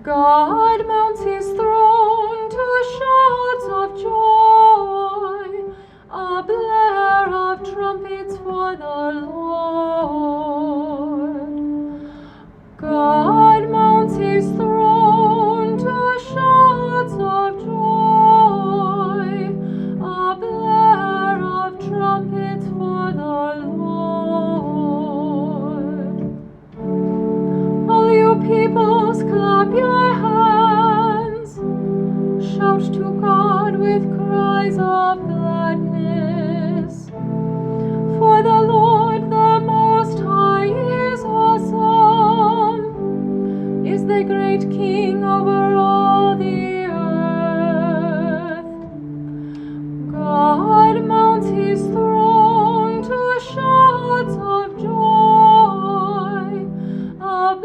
God mounts his throne to shouts of joy, a blare of trumpets for the Lord. God mounts his throne to shouts of joy, a blare of trumpets for the Lord. All you peoples, clap your hands, shout to God with cries of gladness. For the Lord, the Most High, is awesome, is the great King over all the earth. God mounts his throne to shouts of joy, a